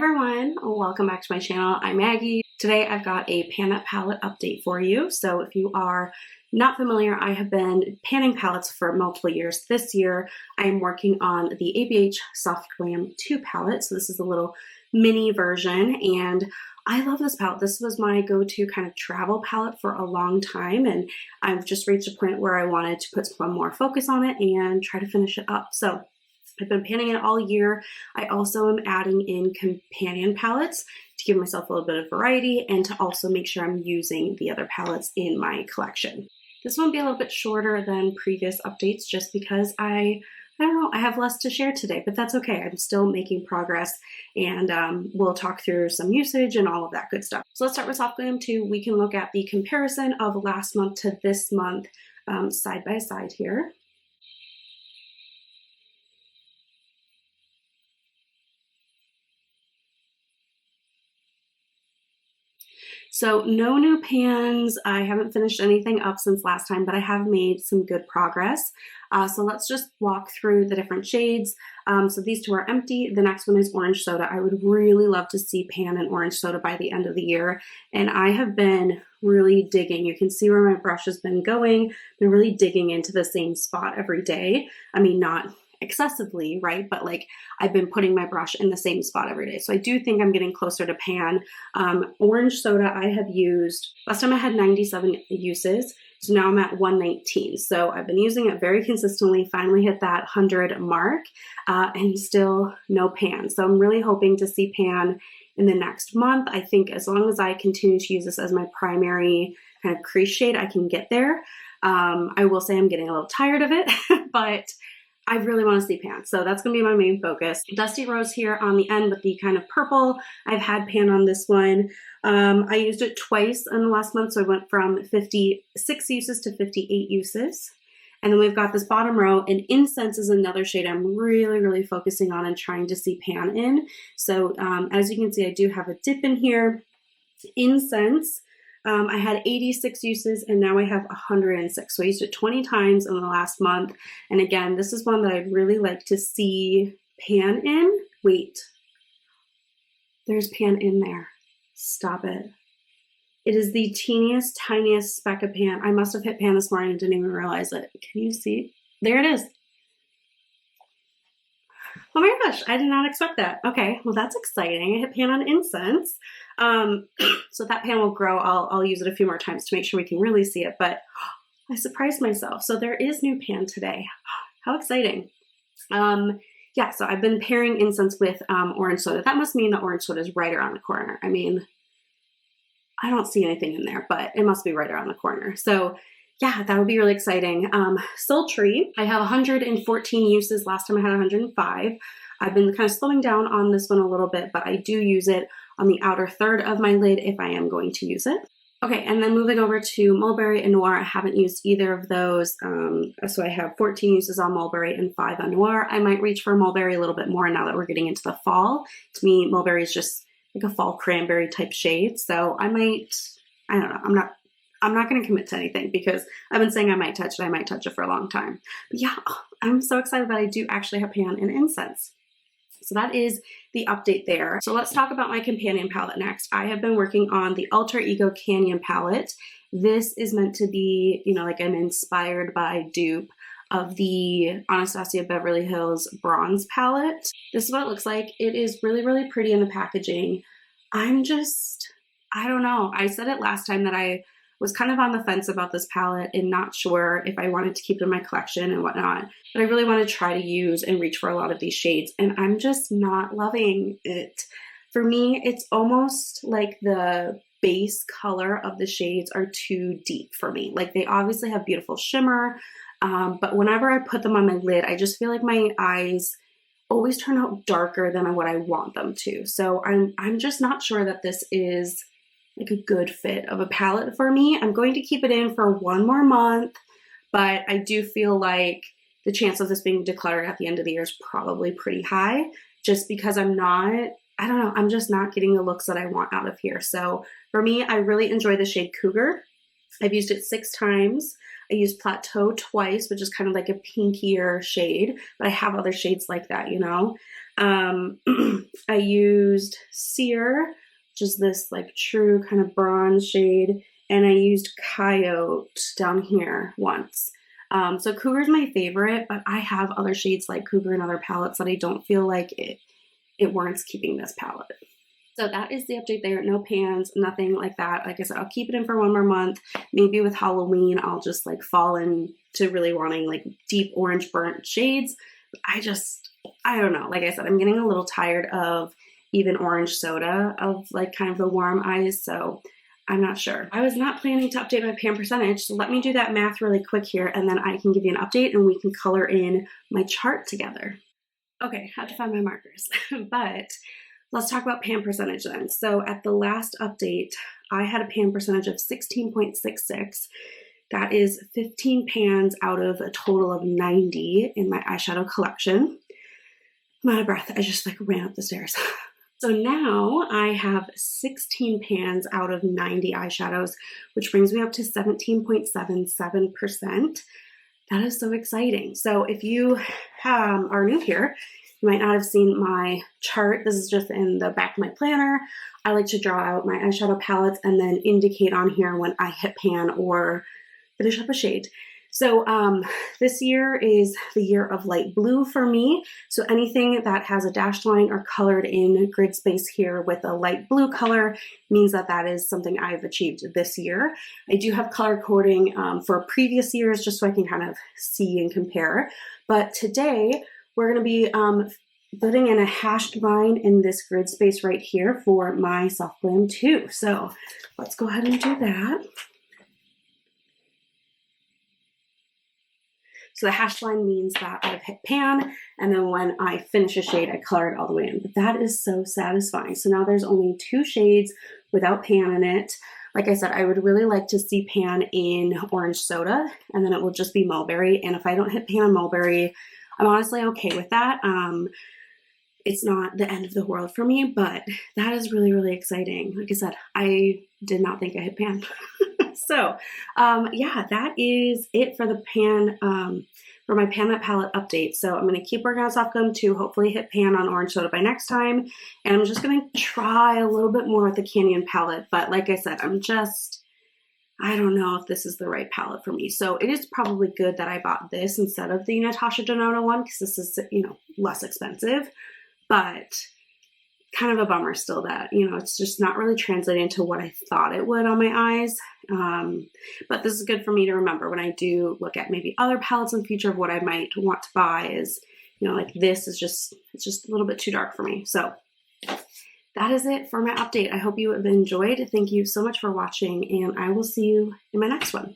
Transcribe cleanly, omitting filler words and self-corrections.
everyone, welcome back to my channel. I'm Maggie. Today I've got a pan palette update for you. So if you are not familiar, I have been panning palettes for multiple years. This year I am working on the ABH Soft Glam 2 palette. So this is a little mini version and I love this palette. This was my go-to kind of travel palette for a long time, and I've just reached a point where I wanted to put some more focus on it and try to finish it up. So I've been panning it all year. I also am adding in companion palettes to give myself a little bit of variety and to also make sure I'm using the other palettes in my collection. This one will be a little bit shorter than previous updates just because I don't know, I have less to share today, but that's okay. I'm still making progress, and we'll talk through some usage and all of that good stuff. So let's start with Soft Glam 2. We can look at the comparison of last month to this month side by side here. So no new pans. I haven't finished anything up since last time, but I have made some good progress. So let's just walk through the different shades. So these two are empty. The next one is Orange Soda. I would really love to see pan and Orange Soda by the end of the year. And I have been really digging. You can see where my brush has been going. Been really digging into the same spot every day. I mean, not excessively, right? But like I've been putting my brush in the same spot every day. So I do think I'm getting closer to pan. Orange Soda I have used, last time I had 97 uses. So now I'm at 119. So I've been using it very consistently, finally hit that 100 mark, and still no pan. So I'm really hoping to see pan in the next month. I think as long as I continue to use this as my primary kind of crease shade, I can get there. I will say I'm getting a little tired of it, but I really want to see pan. So that's going to be my main focus. Dusty Rose here on the end with the kind of purple. I've had pan on this one. I used it twice in the last month. So I went from 56 uses to 58 uses. And then we've got this bottom row, and Incense is another shade I'm really focusing on and trying to see pan in. So as you can see, I do have a dip in here. Incense. I had 86 uses and now I have 106. So I used it 20 times in the last month. And again, this is one that I'd really like to see pan in. Wait, there's pan in there. Stop it. It is the teeniest, tiniest speck of pan. I must have hit pan this morning and didn't even realize it. Can you see? There it is. Oh my gosh, I did not expect that. Okay, well that's exciting. I hit pan on Incense. So that pan will grow. I'll use it a few more times to make sure we can really see it, but I surprised myself. So there is new pan today. How exciting. Yeah, so I've been pairing Incense with Orange Soda. That must mean that Orange Soda is right around the corner. I mean, I don't see anything in there, but it must be right around the corner. So yeah, that would be really exciting. Sultry, I have 114 uses. Last time I had 105. I've been kind of slowing down on this one a little bit, but I do use it on the outer third of my lid if I am going to use it. Okay, and then moving over to Mulberry and Noir, I haven't used either of those. So I have 14 uses on Mulberry and 5 on Noir. I might reach for Mulberry a little bit more now that we're getting into the fall. To me, Mulberry is just like a fall cranberry type shade. So I don't know, I'm not going to commit to anything because I've been saying I might touch it for a long time. But yeah, I'm so excited that I do actually have pan and Incense. So that is the update there. So let's talk about my companion palette next. I have been working on the Alter Ego Canyon palette. This is meant to be, you know, like an inspired by dupe of the Anastasia Beverly Hills Bronze palette. This is what it looks like. It is really pretty in the packaging. I don't know. I said it last time that I was kind of on the fence about this palette and not sure if I wanted to keep it in my collection and whatnot. But I really want to try to use and reach for a lot of these shades, and I'm just not loving it. For me, it's almost like the base color of the shades are too deep for me. Like they obviously have beautiful shimmer, but whenever I put them on my lid, I just feel like my eyes always turn out darker than what I want them to. So I'm just not sure that this is like a good fit of a palette for me. I'm going to keep it in for one more month, but I do feel like the chance of this being decluttered at the end of the year is probably pretty high just because I'm just not getting the looks that I want out of here. So for me, I really enjoy the shade Cougar. I've used it 6 times. I used Plateau twice, which is kind of like a pinkier shade, but I have other shades like that, you know. I used Sear, which is this like true kind of bronze shade, and I used Coyote down here once. So Cougar is my favorite, but I have other shades like Cougar and other palettes that I don't feel like it warrants keeping this palette. So that is the update there. No pans, nothing like that. Like I said, I'll keep it in for one more month. Maybe with Halloween, I'll just like fall into really wanting like deep orange burnt shades. I don't know. Like I said, I'm getting a little tired of even orange soda, of like kind of the warm eyes. So I'm not sure. I was not planning to update my pan percentage. So let me do that math really quick here, and then I can give you an update and we can color in my chart together. Okay, I have to find my markers, but let's talk about pan percentage then. So at the last update, I had a pan percentage of 16.66. That is 15 pans out of a total of 90 in my eyeshadow collection. I'm out of breath. I just like ran up the stairs. So now I have 16 pans out of 90 eyeshadows, which brings me up to 17.77%. That is so exciting. So if you are new here, you might not have seen my chart. This is just in the back of my planner. I like to draw out my eyeshadow palettes and then indicate on here when I hit pan or finish up a shade. So this year is the year of light blue for me. So anything that has a dashed line or colored in grid space here with a light blue color means that that is something I've achieved this year. I do have color coding for previous years just so I can kind of see and compare. But today we're going to be putting in a hashed line in this grid space right here for my Soft Glam 2. So let's go ahead and do that. So the hash line means that I've hit pan, and then when I finish a shade, I color it all the way in. But that is so satisfying. So now there's only 2 shades without pan in it. Like I said, I would really like to see pan in orange soda, and then it will just be mulberry. And if I don't hit pan on mulberry, I'm honestly okay with that. It's not the end of the world for me, but that is really, really exciting. Like I said, I did not think I hit pan. So yeah, that is it for the pan, for my Pan That Palette update. So I'm going to keep working on Soft Glam 2, hopefully hit pan on orange soda by next time. And I'm just going to try a little bit more with the Canyon palette. But like I said, I don't know if this is the right palette for me. So it is probably good that I bought this instead of the Natasha Denona one, because this is, less expensive. But kind of a bummer still that, it's just not really translating to what I thought it would on my eyes. But this is good for me to remember when I do look at maybe other palettes in the future of what I might want to buy is, like this is it's just a little bit too dark for me. So that is it for my update. I hope you have enjoyed. Thank you so much for watching, and I will see you in my next one.